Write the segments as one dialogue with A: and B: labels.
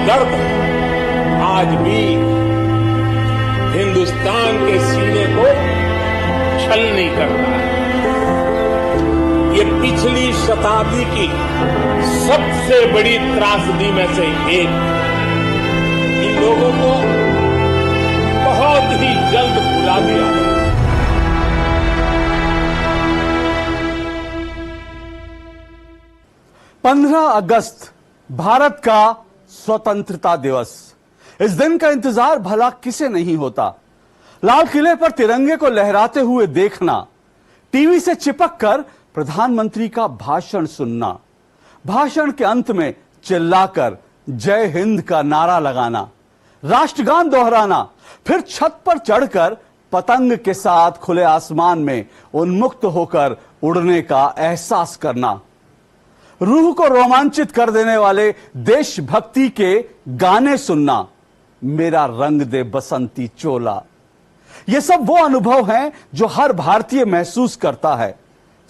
A: दर्द आज भी हिंदुस्तान के सीने को छलनी करता है। ये पिछली शताब्दी की सबसे बड़ी त्रासदी में से एक। इन लोगों को बहुत ही जल्द भुला दिया है।
B: 15 अगस्त भारत का स्वतंत्रता दिवस। इस दिन का इंतजार भला किसे नहीं होता। लाल किले पर तिरंगे को लहराते हुए देखना, टीवी से चिपक कर प्रधानमंत्री का भाषण सुनना, भाषण के अंत में चिल्लाकर जय हिंद का नारा लगाना, राष्ट्रगान दोहराना, फिर छत पर चढ़कर पतंग के साथ खुले आसमान में उन्मुक्त होकर उड़ने का एहसास करना, रूह को रोमांचित कर देने वाले देशभक्ति के गाने सुनना, मेरा रंग दे बसंती चोला, ये सब वो अनुभव हैं जो हर भारतीय महसूस करता है।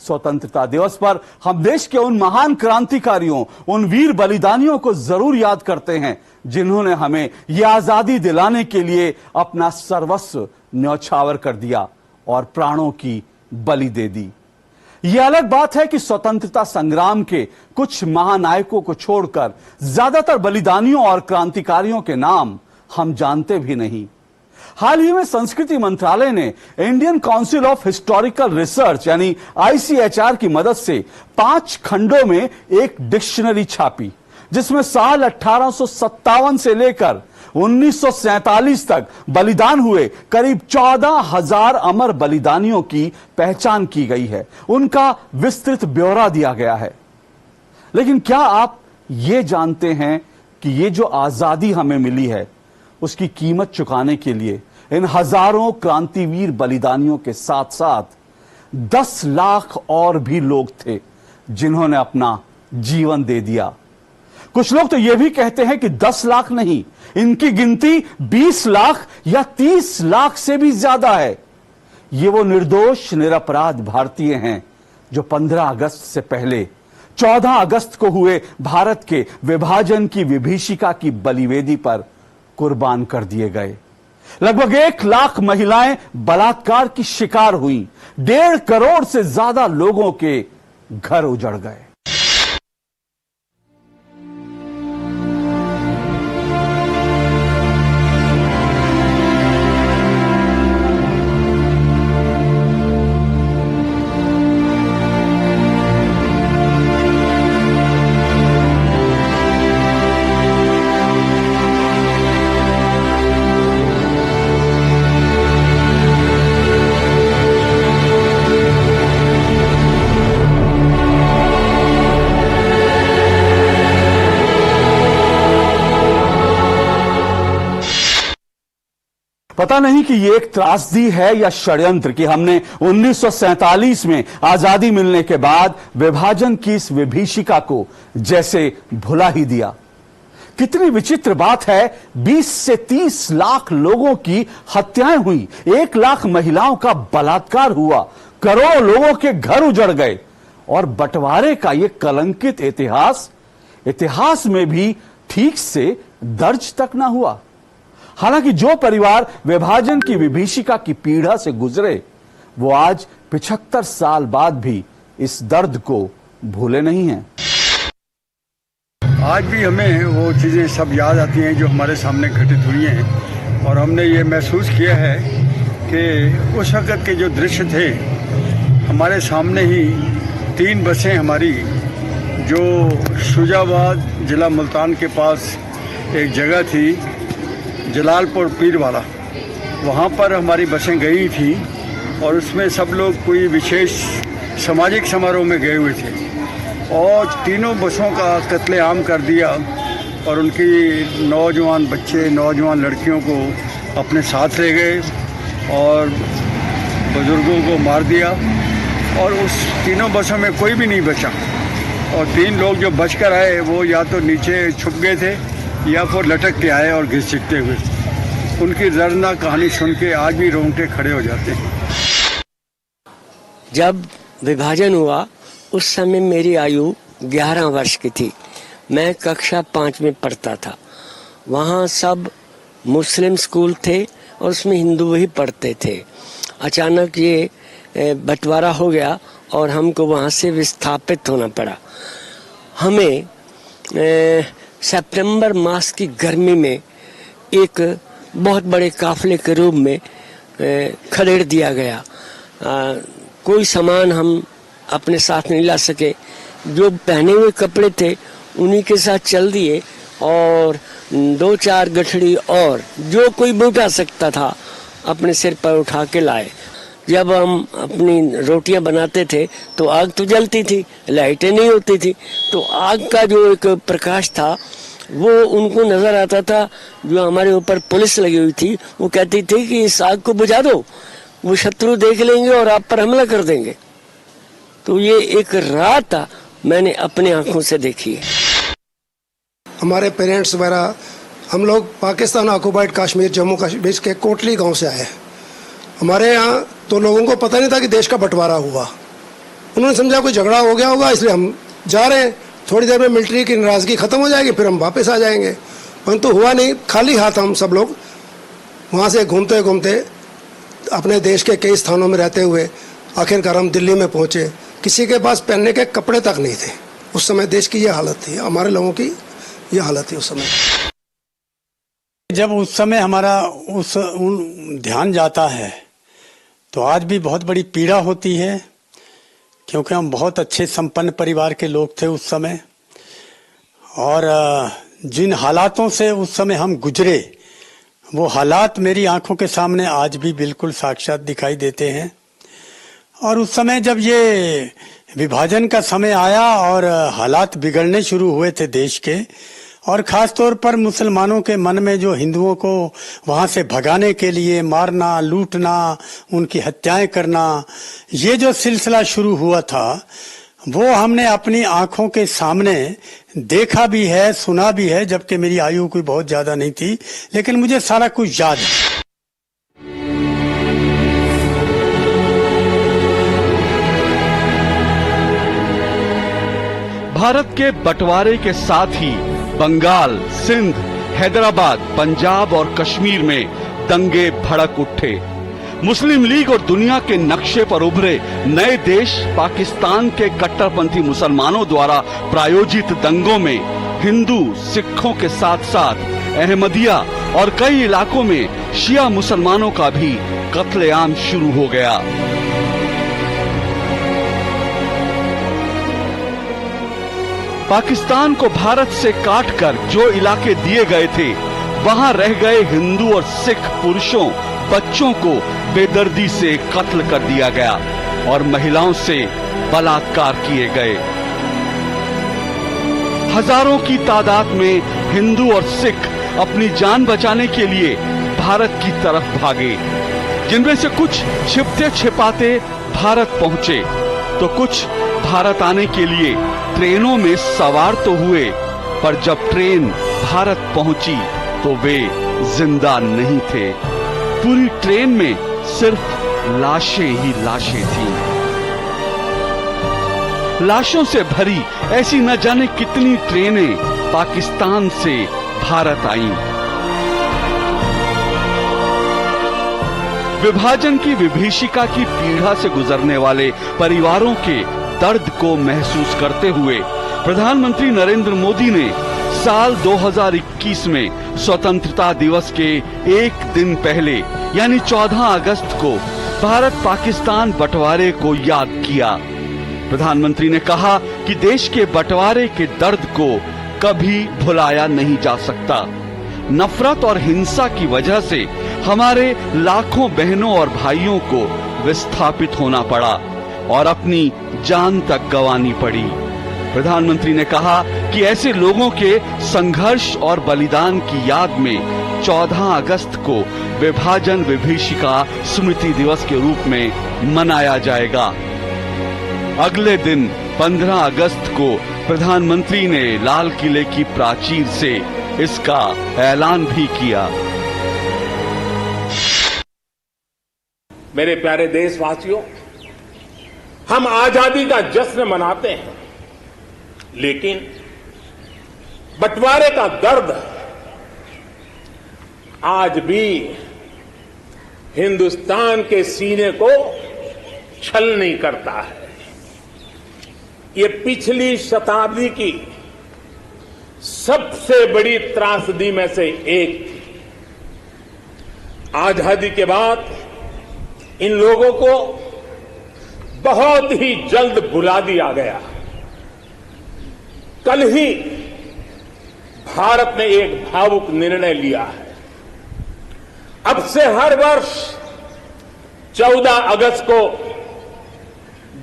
B: स्वतंत्रता दिवस पर हम देश के उन महान क्रांतिकारियों, उन वीर बलिदानियों को जरूर याद करते हैं जिन्होंने हमें यह आजादी दिलाने के लिए अपना सर्वस्व न्यौछावर कर दिया और प्राणों की बलि दे दी। यह अलग बात है कि स्वतंत्रता संग्राम के कुछ महानायकों को छोड़कर ज्यादातर बलिदानियों और क्रांतिकारियों के नाम हम जानते भी नहीं। हाल ही में संस्कृति मंत्रालय ने Indian council of historical research यानी ICHR की मदद से 5 खंडों में एक डिक्शनरी छापी, जिसमें साल 1857 से लेकर 1947 तक बलिदान हुए करीब 14,000 अमर बलिदानियों की पहचान की गई है। उनका विस्तृत ब्यौरा दिया गया है। लेकिन क्या आप ये जानते हैं कि ये जो आजादी हमें मिली है, उसकी कीमत चुकाने के लिए इन हजारों क्रांतिवीर बलिदानियों के साथ साथ 10 लाख और भी लोग थे जिन्होंने अपना जीवन दे दिया। कुछ लोग तो यह भी कहते हैं कि 10 लाख नहीं, इनकी गिनती 20 लाख या 30 लाख से भी ज्यादा है। ये वो निर्दोष निरपराध भारतीय हैं जो 15 अगस्त से पहले 14 अगस्त को हुए भारत के विभाजन की विभीषिका की बलिवेदी पर कुर्बान कर दिए गए। लगभग 1 लाख महिलाएं बलात्कार की शिकार हुई। 1.5 करोड़ से ज्यादा लोगों के घर उजड़ गए। पता नहीं कि ये एक त्रासदी है या षड्यंत्र कि हमने 1947 में आजादी मिलने के बाद विभाजन की इस विभीषिका को जैसे भुला ही दिया। कितनी विचित्र बात है, 20 से 30 लाख लोगों की हत्याएं हुई, 1 लाख महिलाओं का बलात्कार हुआ, करोड़ों लोगों के घर उजड़ गए और बंटवारे का ये कलंकित इतिहास में भी ठीक से दर्ज तक ना हुआ। हालांकि जो परिवार विभाजन की विभीषिका की पीड़ा से गुजरे, वो आज 75 साल बाद भी इस दर्द को भूले नहीं हैं।
C: आज भी हमें वो चीज़ें सब याद आती हैं जो हमारे सामने घटित हुई हैं, और हमने ये महसूस किया है कि उस वक़्त के जो दृश्य थे, हमारे सामने ही 3 बसें हमारी जो शुजाबाद जिला मुल्तान के पास एक जगह थी जलालपुर पीरवाला, वहाँ पर हमारी बसें गई थी और उसमें सब लोग कोई विशेष सामाजिक समारोह में गए हुए थे और तीनों बसों का कत्लेआम कर दिया और उनकी नौजवान बच्चे, नौजवान लड़कियों को अपने साथ ले गए और बुजुर्गों को मार दिया और उस तीनों बसों में कोई भी नहीं बचा और 3 लोग जो बचकर आए वो या तो नीचे छुप गए थे या फिर लटक के आए और घिसटते हुए। उनकी दर्दनाक कहानी सुन के आज भी रोंगटे खड़े हो जाते हैं।
D: जब विभाजन हुआ उस समय मेरी आयु 11 वर्ष की थी। मैं कक्षा 5 में पढ़ता था वहाँ सब मुस्लिम स्कूल थे और उसमें हिंदू ही पढ़ते थे। अचानक ये बंटवारा हो गया और हमको वहाँ से विस्थापित होना पड़ा। हमें सितंबर मास की गर्मी में एक बहुत बड़े काफिले के रूप में खदेड़ दिया गया। कोई सामान हम अपने साथ नहीं ला सके, जो पहने हुए कपड़े थे उन्हीं के साथ चल दिए और 2-4 गठड़ी और जो कोई उठा सकता था अपने सिर पर उठा के लाए। जब हम अपनी रोटियां बनाते थे तो आग तो जलती थी, लाइटें नहीं होती थी, तो आग का जो एक प्रकाश था वो उनको नजर आता था। जो हमारे ऊपर पुलिस लगी हुई थी वो कहती थी कि इस आग को बुझा दो, वो शत्रु देख लेंगे और आप पर हमला कर देंगे। तो ये एक रात मैंने अपने आंखों से देखी है।
E: हमारे पेरेंट्स वगैरह हम लोग पाकिस्तान ऑक्युपाइड कश्मीर जम्मू कश्मीर के कोटली गांव से आए। हमारे यहाँ तो लोगों को पता नहीं था कि देश का बंटवारा हुआ। उन्होंने समझा कोई झगड़ा हो गया होगा इसलिए हम जा रहे हैं, थोड़ी देर में मिलिट्री की नाराजगी खत्म हो जाएगी, फिर हम वापस आ जाएंगे। परंतु हुआ नहीं, खाली हाथ हम सब लोग वहाँ से घूमते घूमते अपने देश के कई स्थानों में रहते हुए आखिरकार हम दिल्ली में पहुँचे। किसी के पास पहनने के कपड़े तक नहीं थे। उस समय देश की ये हालत थी, हमारे लोगों की ये हालत थी उस समय।
F: जब उस समय हमारा ध्यान जाता है तो आज भी बहुत बड़ी पीड़ा होती है, क्योंकि हम बहुत अच्छे संपन्न परिवार के लोग थे उस समय, और जिन हालातों से उस समय हम गुजरे वो हालात मेरी आंखों के सामने आज भी बिल्कुल साक्षात दिखाई देते हैं। और उस समय जब ये विभाजन का समय आया और हालात बिगड़ने शुरू हुए थे देश के, और खास तौर पर मुसलमानों के मन में जो हिंदुओं को वहां से भगाने के लिए मारना, लूटना, उनकी हत्याएं करना, ये जो सिलसिला शुरू हुआ था वो हमने अपनी आंखों के सामने देखा भी है, सुना भी है, जबकि मेरी आयु कोई बहुत ज्यादा नहीं थी, लेकिन मुझे सारा कुछ याद है।
B: भारत के बंटवारे के साथ ही बंगाल, सिंध, हैदराबाद, पंजाब और कश्मीर में दंगे भड़क उठे। मुस्लिम लीग और दुनिया के नक्शे पर उभरे नए देश पाकिस्तान के कट्टरपंथी मुसलमानों द्वारा प्रायोजित दंगों में हिंदू, सिखों के साथ साथ अहमदिया और कई इलाकों में शिया मुसलमानों का भी कत्लेआम शुरू हो गया। पाकिस्तान को भारत से काटकर जो इलाके दिए गए थे, वहां रह गए हिंदू और सिख पुरुषों, बच्चों को बेदर्दी से कत्ल कर दिया गया और महिलाओं से बलात्कार किए गए। हजारों की तादाद में हिंदू और सिख अपनी जान बचाने के लिए भारत की तरफ भागे, जिनमें से कुछ छिपते छिपाते भारत पहुंचे तो कुछ भारत आने के लिए ट्रेनों में सवार तो हुए, पर जब ट्रेन भारत पहुंची तो वे जिंदा नहीं थे। पूरी ट्रेन में सिर्फ लाशें ही लाशें थीं। लाशों से भरी ऐसी न जाने कितनी ट्रेनें पाकिस्तान से भारत आईं। विभाजन की विभीषिका की पीड़ा से गुजरने वाले परिवारों के दर्द को महसूस करते हुए प्रधानमंत्री नरेंद्र मोदी ने साल 2021 में स्वतंत्रता दिवस के एक दिन पहले यानी 14 अगस्त को भारत पाकिस्तान बंटवारे को याद किया। प्रधानमंत्री ने कहा कि देश के बंटवारे के दर्द को कभी भुलाया नहीं जा सकता। नफरत और हिंसा की वजह से हमारे लाखों बहनों और भाइयों को विस्थापित होना पड़ा और अपनी जान तक गंवानी पड़ी। प्रधानमंत्री ने कहा कि ऐसे लोगों के संघर्ष और बलिदान की याद में 14 अगस्त को विभाजन विभीषिका स्मृति दिवस के रूप में मनाया जाएगा। अगले दिन 15 अगस्त को प्रधानमंत्री ने लाल किले की प्राचीर से इसका ऐलान भी किया।
A: मेरे प्यारे देशवासियों, हम आजादी का जश्न मनाते हैं, लेकिन बंटवारे का दर्द आज भी हिंदुस्तान के सीने को छलनी करता है। ये पिछली शताब्दी की सबसे बड़ी त्रासदी में से एक थी। आजादी के बाद इन लोगों को बहुत ही जल्द भुला दिया गया। कल ही भारत ने एक भावुक निर्णय लिया है। अब से हर वर्ष 14 अगस्त को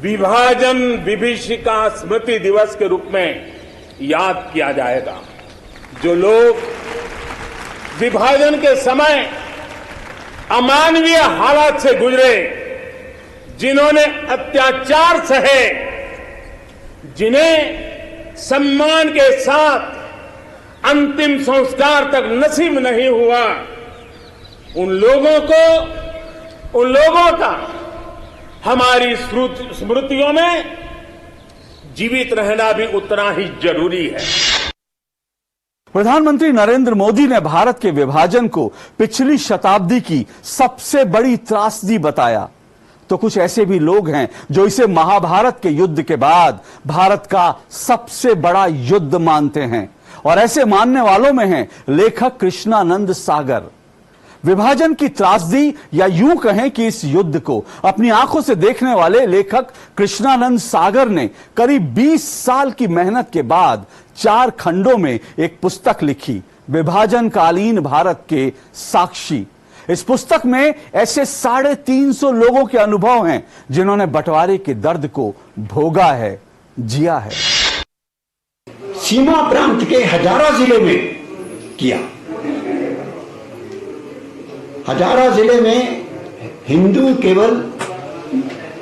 A: विभाजन विभीषिका स्मृति दिवस के रूप में याद किया जाएगा। जो लोग विभाजन के समय अमानवीय हालात से गुजरे, जिन्होंने अत्याचार सहे, जिन्हें सम्मान के साथ अंतिम संस्कार तक नसीब नहीं हुआ, उन लोगों का हमारी स्मृतियों में जीवित रहना भी उतना ही जरूरी है।
B: प्रधानमंत्री नरेंद्र मोदी ने भारत के विभाजन को पिछली शताब्दी की सबसे बड़ी त्रासदी बताया, तो कुछ ऐसे भी लोग हैं जो इसे महाभारत के युद्ध के बाद भारत का सबसे बड़ा युद्ध मानते हैं। और ऐसे मानने वालों में हैं लेखक कृष्णानंद सागर। विभाजन की त्रासदी, या यूं कहें कि इस युद्ध को अपनी आंखों से देखने वाले लेखक कृष्णानंद सागर ने करीब 20 साल की मेहनत के बाद 4 खंडों में एक पुस्तक लिखी, विभाजनकालीन भारत के साक्षी। इस पुस्तक में ऐसे 350 लोगों के अनुभव हैं जिन्होंने बंटवारे के दर्द को भोगा है, जिया है।
G: सीमा प्रांत के हजारा जिले में किया। हजारा जिले में हिंदू केवल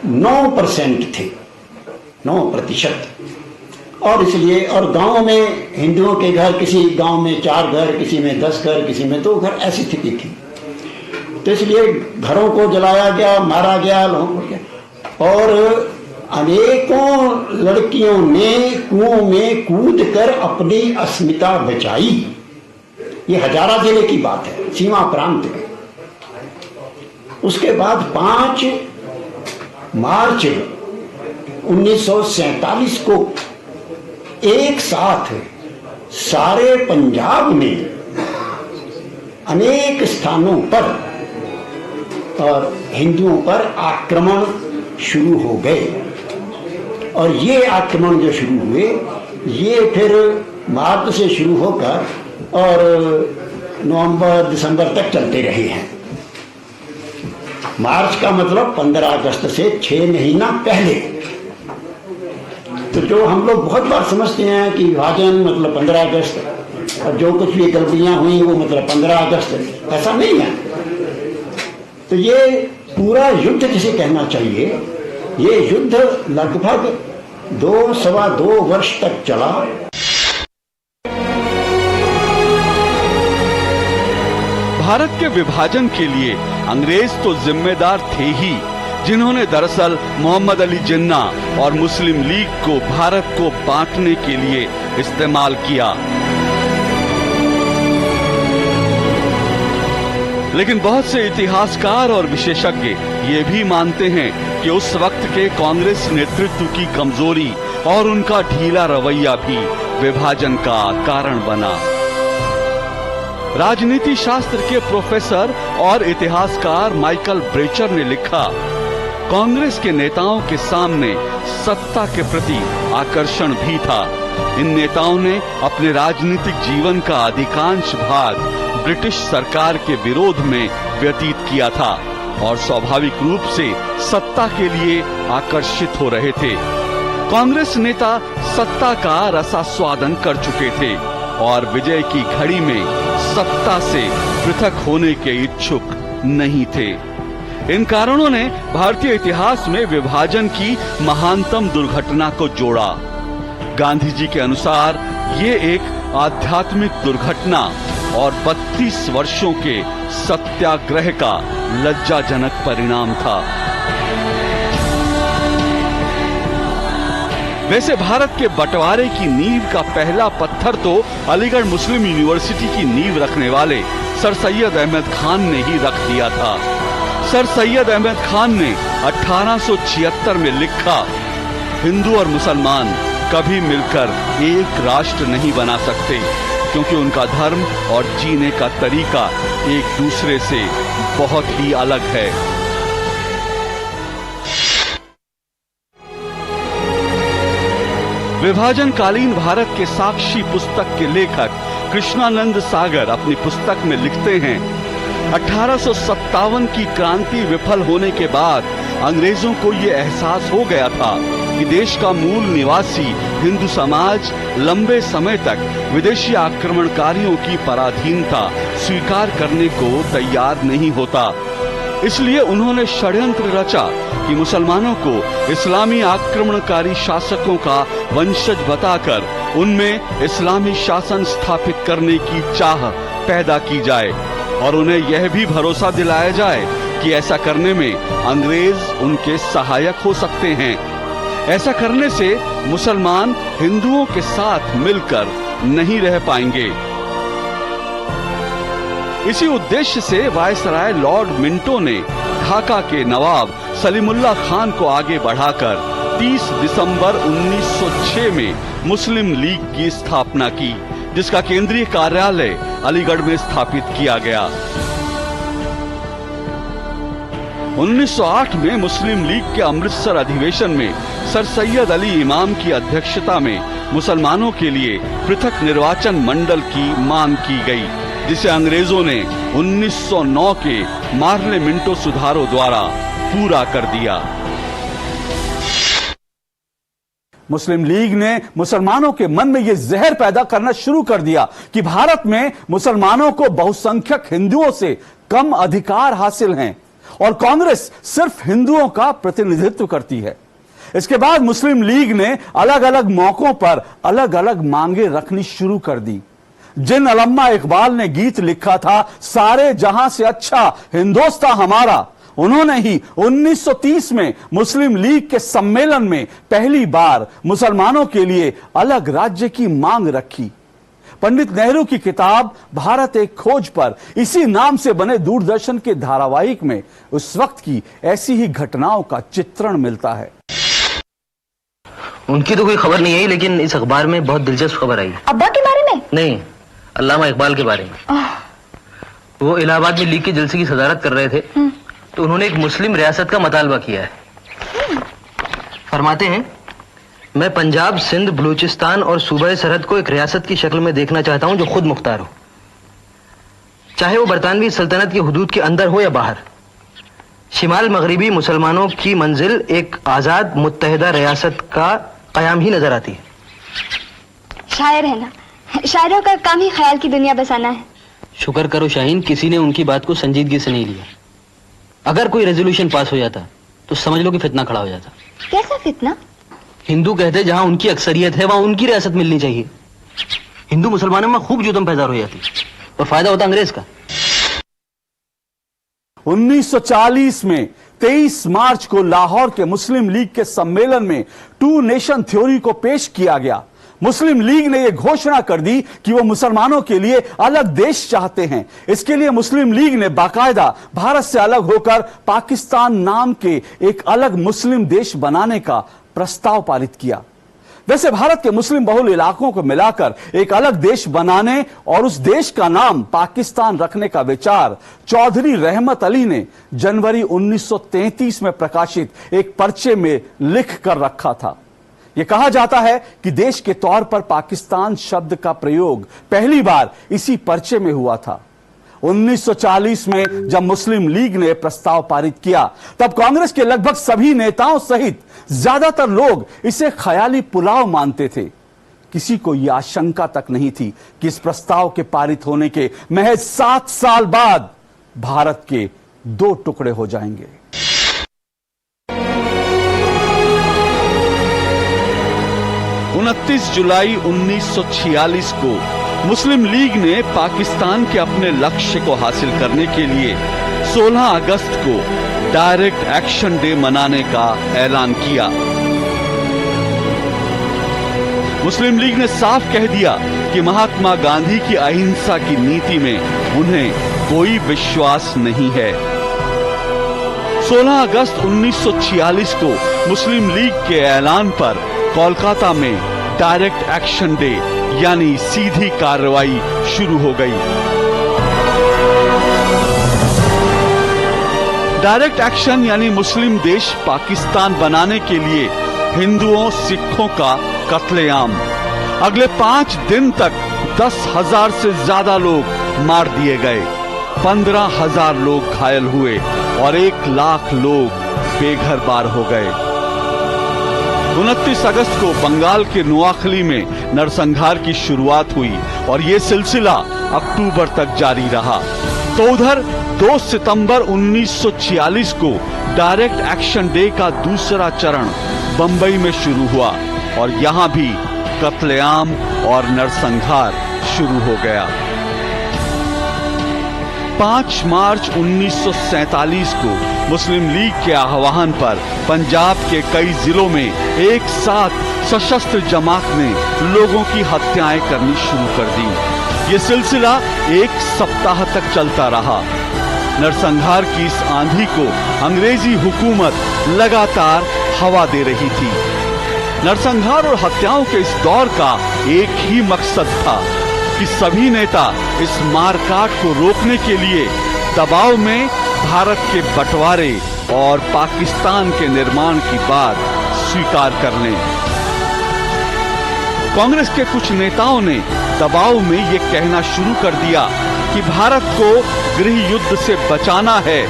G: 9% थे, 9%। और इसलिए, और गांव में हिंदुओं के घर, किसी गांव में 4 घर, किसी में 10 घर, किसी में 2 घर, ऐसी स्थिति थी। तो इसलिए घरों को जलाया गया, मारा गया, और अनेकों लड़कियों ने कुओं में कूदकर अपनी अस्मिता बचाई। ये हजारा जिले की बात है, सीमा प्रांत में। उसके बाद 5 मार्च 1947 को एक साथ सारे पंजाब में अनेक स्थानों पर और हिंदुओं पर आक्रमण शुरू हो गए। और ये आक्रमण जो शुरू हुए, ये फिर मार्च से शुरू होकर और नवंबर दिसंबर तक चलते रहे हैं। मार्च का मतलब 15 अगस्त से 6 महीना पहले। तो जो हम लोग बहुत बार समझते हैं कि विभाजन मतलब 15 अगस्त, और जो कुछ भी गलतियां हुई वो मतलब 15 अगस्त, ऐसा नहीं है। तो ये पूरा युद्ध जिसे कहना चाहिए, ये युद्ध लगभग 2-2.25 वर्ष तक चला।
B: भारत के विभाजन के लिए अंग्रेज तो जिम्मेदार थे ही, जिन्होंने दरअसल मोहम्मद अली जिन्ना और मुस्लिम लीग को भारत को बांटने के लिए इस्तेमाल किया। लेकिन बहुत से इतिहासकार और विशेषज्ञ ये भी मानते हैं कि उस वक्त के कांग्रेस नेतृत्व की कमजोरी और उनका ढीला रवैया भी विभाजन का कारण बना। राजनीति शास्त्र के प्रोफेसर और इतिहासकार माइकल ब्रेचर ने लिखा, कांग्रेस के नेताओं के सामने सत्ता के प्रति आकर्षण भी था। इन नेताओं ने अपने राजनीतिक जीवन का अधिकांश भाग ब्रिटिश सरकार के विरोध में व्यतीत किया था और स्वाभाविक रूप से सत्ता के लिए आकर्षित हो रहे थे। कांग्रेस नेता सत्ता का रसास्वादन कर चुके थे और विजय की घड़ी में सत्ता से पृथक होने के इच्छुक नहीं थे। इन कारणों ने भारतीय इतिहास में विभाजन की महानतम दुर्घटना को जोड़ा। गांधी जी के अनुसार ये एक आध्यात्मिक दुर्घटना और 32 वर्षों के सत्याग्रह का लज्जाजनक परिणाम था। वैसे भारत के बंटवारे की नींव का पहला पत्थर तो अलीगढ़ मुस्लिम यूनिवर्सिटी की नींव रखने वाले सर सैयद अहमद खान ने ही रख दिया था। सर सैयद अहमद खान ने 1876 में लिखा, हिंदू और मुसलमान कभी मिलकर एक राष्ट्र नहीं बना सकते, क्योंकि उनका धर्म और जीने का तरीका एक दूसरे से बहुत ही अलग है। विभाजनकालीन भारत के साक्षी पुस्तक के लेखक कृष्णानंद सागर अपनी पुस्तक में लिखते हैं, 1857 की क्रांति विफल होने के बाद अंग्रेजों को ये एहसास हो गया था कि देश का मूल निवासी हिंदू समाज लंबे समय तक विदेशी आक्रमणकारियों की पराधीनता स्वीकार करने को तैयार नहीं होता। इसलिए उन्होंने षड्यंत्र रचा कि मुसलमानों को इस्लामी आक्रमणकारी शासकों का वंशज बताकर उनमें इस्लामी शासन स्थापित करने की चाह पैदा की जाए और उन्हें यह भी भरोसा दिलाया जाए कि ऐसा करने में अंग्रेज उनके सहायक हो सकते हैं। ऐसा करने से मुसलमान हिंदुओं के साथ मिलकर नहीं रह पाएंगे। इसी उद्देश्य से वायसराय लॉर्ड मिंटो ने ढाका के नवाब सलीमुल्लाह खान को आगे बढ़ाकर 30 दिसंबर 1906 में मुस्लिम लीग की स्थापना की, जिसका केंद्रीय कार्यालय अलीगढ़ में स्थापित किया गया। 1908 में मुस्लिम लीग के अमृतसर अधिवेशन में सर सैयद अली इमाम की अध्यक्षता में मुसलमानों के लिए पृथक निर्वाचन मंडल की मांग की गई, जिसे अंग्रेजों ने 1909 के मार्ले मिंटो सुधारों द्वारा पूरा कर दिया। मुस्लिम लीग ने मुसलमानों के मन में यह जहर पैदा करना शुरू कर दिया कि भारत में मुसलमानों को बहुसंख्यक हिंदुओं से कम अधिकार हासिल हैं और कांग्रेस सिर्फ हिंदुओं का प्रतिनिधित्व करती है। इसके बाद मुस्लिम लीग ने अलग अलग मौकों पर अलग अलग मांगे रखनी शुरू कर दी। जिन अल्लामा इकबाल ने गीत लिखा था, सारे जहां से अच्छा हिंदुस्तान हमारा, उन्होंने ही 1930 में मुस्लिम लीग के सम्मेलन में पहली बार मुसलमानों के लिए अलग राज्य की मांग रखी। पंडित नेहरू की किताब भारत एक खोज पर इसी नाम से बने दूरदर्शन के धारावाहिक में उस वक्त की ऐसी ही घटनाओं का चित्रण मिलता है।
H: उनकी तो कोई खबर नहीं आई, लेकिन इस अखबार में बहुत दिलचस्प खबर आई।
I: अब्बा के बारे में?
H: नहीं, अल्लामा इकबाल के बारे में। वो इलाहाबाद में लीग के जलसे की सदारत कर रहे थे, तो उन्होंने एक मुस्लिम रियासत का मतालबा किया है। फरमाते हैं, मैं पंजाब, सिंध, बलूचिस्तान और सूबा सरहद को एक रियासत की शक्ल में देखना चाहता हूं जो खुद मुख्तार हो, चाहे वो बरतानवी सल्तनत की हुदूद के अंदर हो या बाहर। शिमाल मगरिबी मुसलमानों की मंजिल एक आजाद मुत्तहिदा रियासत का कयाम ही नजर आती है।
I: शायर है ना, शायरों का काम ही ख्याल की दुनिया बसाना है।
H: शुक्र करो शाहीन, किसी ने उनकी बात को संजीदगी से नहीं लिया। अगर कोई रेजोल्यूशन पास हो जाता तो समझ लो कि फितना खड़ा हो जाता।
I: कैसा फितना?
H: हिंदू कहते जहां उनकी अक्सरियत है वहां उनकी रियासत मिलनी चाहिए। हिंदू मुसलमानों में खूब जुदम पैदा हो जाती और फायदा होता अंग्रेज का।
B: 1940 में 23 मार्च को लाहौर के मुस्लिम लीग के सम्मेलन में टू नेशन थ्योरी को पेश किया गया। मुस्लिम लीग ने यह घोषणा कर दी कि वो मुसलमानों के लिए अलग देश चाहते हैं। इसके लिए मुस्लिम लीग ने बाकायदा भारत से अलग होकर पाकिस्तान नाम के एक अलग मुस्लिम देश बनाने का प्रस्ताव पारित किया। वैसे भारत के मुस्लिम बहुल इलाकों को मिलाकर एक अलग देश बनाने और उस देश का नाम पाकिस्तान रखने का विचार चौधरी रहमत अली ने जनवरी 1933 में प्रकाशित एक पर्चे में लिख कर रखा था। यह कहा जाता है कि देश के तौर पर पाकिस्तान शब्द का प्रयोग पहली बार इसी पर्चे में हुआ था। 1940 में जब मुस्लिम लीग ने प्रस्ताव पारित किया, तब कांग्रेस के लगभग सभी नेताओं सहित ज्यादातर लोग इसे ख्याली पुलाव मानते थे। किसी को यह आशंका तक नहीं थी कि इस प्रस्ताव के पारित होने के महज 7 साल बाद भारत के 2 टुकड़े हो जाएंगे। 29 जुलाई 1946 को मुस्लिम लीग ने पाकिस्तान के अपने लक्ष्य को हासिल करने के लिए 16 अगस्त को डायरेक्ट एक्शन डे मनाने का ऐलान किया। मुस्लिम लीग ने साफ कह दिया कि महात्मा गांधी की अहिंसा की नीति में उन्हें कोई विश्वास नहीं है। 16 अगस्त 1946 को मुस्लिम लीग के ऐलान पर कोलकाता में डायरेक्ट एक्शन डे यानी सीधी कार्रवाई शुरू हो गई। डायरेक्ट एक्शन यानी मुस्लिम देश पाकिस्तान बनाने के लिए हिंदुओं सिखों का कत्लेआम। अगले 5 दिन तक 10,000 से ज्यादा लोग मार दिए गए, 15,000 लोग घायल हुए और 1 लाख लोग बेघर बार हो गए। 29 अगस्त को बंगाल के नोआखली में नरसंहार की शुरुआत हुई और ये सिलसिला अक्टूबर तक जारी रहा। तो उधर 2 सितंबर 1946 को डायरेक्ट एक्शन डे का दूसरा चरण बंबई में शुरू हुआ और यहां भी कत्लेआम और नरसंहार शुरू हो गया। 5 मार्च 1947 को मुस्लिम लीग के आह्वान पर पंजाब के कई जिलों में एक साथ सशस्त्र जमात ने लोगों की हत्याएं करनी शुरू कर दी। ये सिलसिला 1 सप्ताह तक चलता रहा। नरसंहार की इस आंधी को अंग्रेजी हुकूमत लगातार हवा दे रही थी। नरसंहार और हत्याओं के इस दौर का एक ही मकसद था कि सभी नेता इस मारकाट को रोकने के लिए दबाव में भारत के बंटवारे और पाकिस्तान के निर्माण की बात स्वीकार कर लें। कांग्रेस के कुछ नेताओं ने दबाव में ये कहना शुरू कर दिया कि भारत को गृह युद्ध से बचाना है,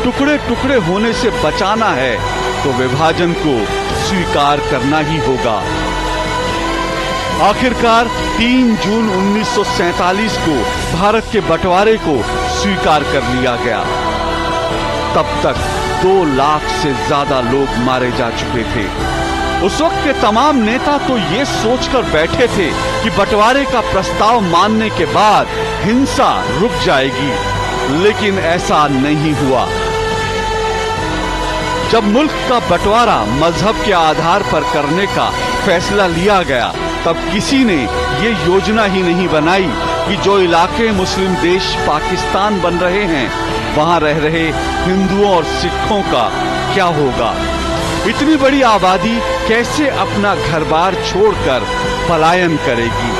B: टुकड़े टुकड़े होने से बचाना है, तो विभाजन को स्वीकार करना ही होगा। आखिरकार 3 जून 1947 को भारत के बंटवारे को स्वीकार कर लिया गया। तब तक 2 लाख से ज्यादा लोग मारे जा चुके थे। उस वक्त के तमाम नेता तो ये सोचकर बैठे थे कि बंटवारे का प्रस्ताव मानने के बाद हिंसा रुक जाएगी, लेकिन ऐसा नहीं हुआ। जब मुल्क का बंटवारा मजहब के आधार पर करने का फैसला लिया गया, तब किसी ने ये योजना ही नहीं बनाई कि जो इलाके मुस्लिम देश पाकिस्तान बन रहे हैं, वहां रह रहे हिंदुओं और सिखों का क्या होगा। इतनी बड़ी आबादी कैसे अपना घर-बार छोड़कर पलायन करेगी।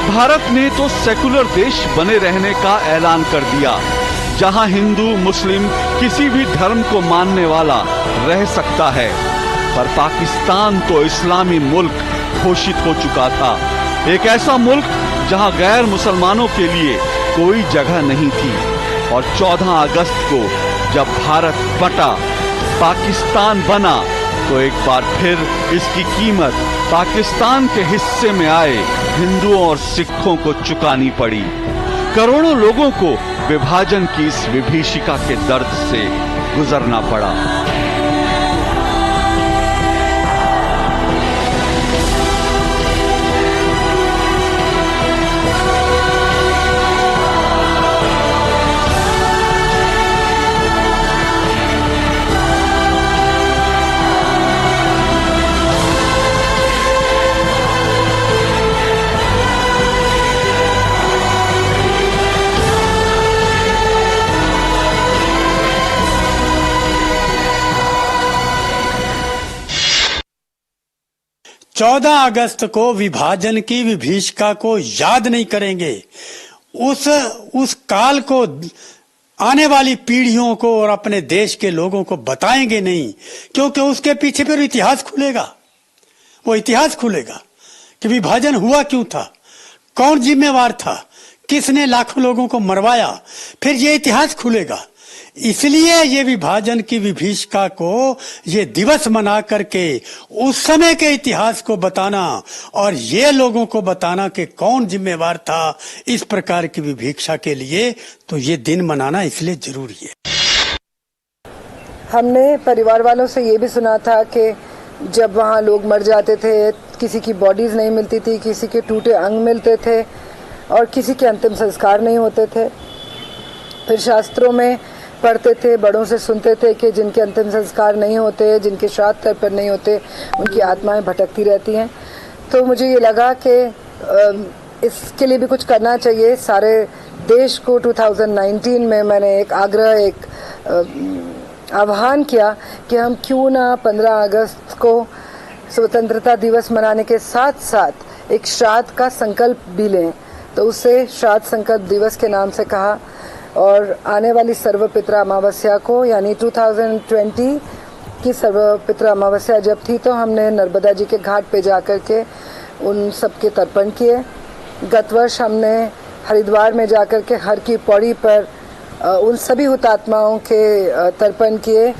B: भारत ने तो सेकुलर देश बने रहने का ऐलान कर दिया, जहां हिंदू मुस्लिम किसी भी धर्म को मानने वाला रह सकता है। पर पाकिस्तान तो इस्लामी मुल्क घोषित हो चुका था, एक ऐसा मुल्क जहां गैर मुसलमानों के लिए कोई जगह नहीं थी। और 14 अगस्त को जब भारत बटा, पाकिस्तान बना, तो एक बार फिर इसकी कीमत पाकिस्तान के हिस्से में आए हिंदुओं और सिखों को चुकानी पड़ी। करोड़ों लोगों को विभाजन की इस विभीषिका के दर्द से गुजरना पड़ा।
F: चौदह अगस्त को विभाजन की विभीषिका को याद नहीं करेंगे, उस काल को आने वाली पीढ़ियों को और अपने देश के लोगों को बताएंगे नहीं, क्योंकि उसके पीछे फिर इतिहास खुलेगा। वो इतिहास खुलेगा कि विभाजन हुआ क्यों था, कौन जिम्मेवार था, किसने लाखों लोगों को मरवाया, फिर ये इतिहास खुलेगा। इसलिए ये विभाजन की विभीषिका को ये दिवस मना करके उस समय के इतिहास को बताना और ये लोगों को बताना कि कौन जिम्मेवार था इस प्रकार की विभीषिका के लिए, तो ये दिन मनाना इसलिए जरूरी है।
J: हमने परिवार वालों से ये भी सुना था कि जब वहाँ लोग मर जाते थे, किसी की बॉडीज नहीं मिलती थी, किसी के टूटे अंग मिलते थे और किसी के अंतिम संस्कार नहीं होते थे। फिर शास्त्रों में पढ़ते थे, बड़ों से सुनते थे कि जिनके अंतिम संस्कार नहीं होते, जिनके श्राद्ध तर्पण नहीं होते, उनकी आत्माएं भटकती रहती हैं। तो मुझे ये लगा कि इसके लिए भी कुछ करना चाहिए सारे देश को। 2019 में मैंने एक आग्रह, एक आह्वान किया कि हम क्यों ना 15 अगस्त को स्वतंत्रता दिवस मनाने के साथ साथ एक श्राद्ध का संकल्प भी लें। तो उसे श्राद्ध संकल्प दिवस के नाम से कहा। और आने वाली सर्वपितरा अमावस्या को, यानी 2020 की सर्वपितरा अमावस्या जब थी, तो हमने नर्मदा जी के घाट पे जाकर के उन सबके तर्पण किए। गत वर्ष हमने हरिद्वार में जाकर के हर की पौड़ी पर उन सभी हुतात्माओं के तर्पण किए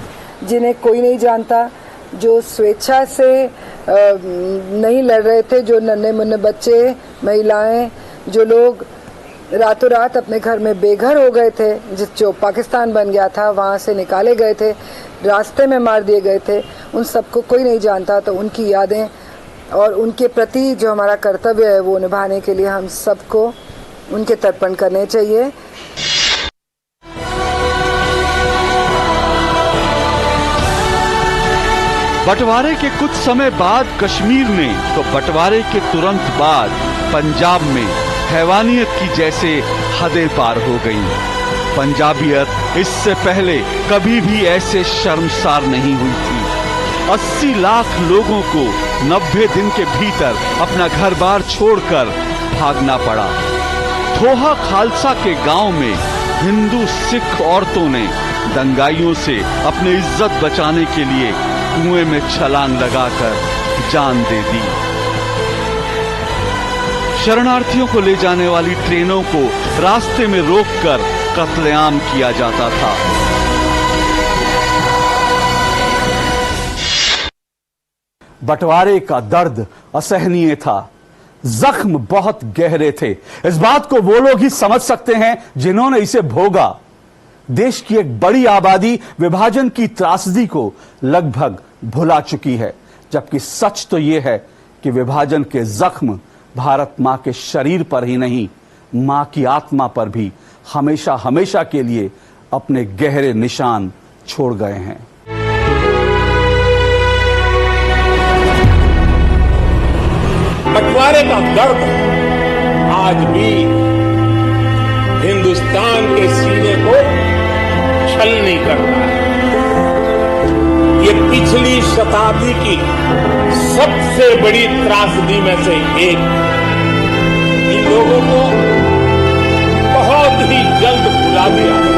J: जिन्हें कोई नहीं जानता, जो स्वेच्छा से नहीं लड़ रहे थे, जो नन्हे मुन्ने बच्चे, महिलाएं, जो लोग रातों रात अपने घर में बेघर हो गए थे, जो पाकिस्तान बन गया था वहाँ से निकाले गए थे, रास्ते में मार दिए गए थे, उन सबको कोई नहीं जानता। तो उनकी यादें और उनके प्रति जो हमारा कर्तव्य है वो निभाने के लिए हम सबको उनके तर्पण करने चाहिए।
B: बंटवारे के कुछ समय बाद कश्मीर में, तो बंटवारे के तुरंत बाद पंजाब में हैवानियत की जैसे हदें पार हो गईं। पंजाबियत इससे पहले कभी भी ऐसे शर्मसार नहीं हुई थी। 80 लाख लोगों को 90 दिन के भीतर अपना घर बार छोड़कर भागना पड़ा। थोहा खालसा के गांव में हिंदू सिख औरतों ने दंगाइयों से अपनी इज्जत बचाने के लिए कुएं में छलांग लगाकर जान दे दी। शरणार्थियों को ले जाने वाली ट्रेनों को रास्ते में रोककर कत्लेआम किया जाता था। बंटवारे का दर्द असहनीय था, जख्म बहुत गहरे थे। इस बात को वो लोग ही समझ सकते हैं जिन्होंने इसे भोगा। देश की एक बड़ी आबादी विभाजन की त्रासदी को लगभग भुला चुकी है, जबकि सच तो यह है कि विभाजन के जख्म भारत मां के शरीर पर ही नहीं, मां की आत्मा पर भी हमेशा हमेशा के लिए अपने गहरे निशान छोड़ गए हैं।
A: बंटवारे का दर्द आज भी हिंदुस्तान के सीने को छलनी करता है। ये पिछली शताब्दी की सबसे बड़ी त्रासदी में से एक। इन लोगों को बहुत ही जल्द भुला दिया।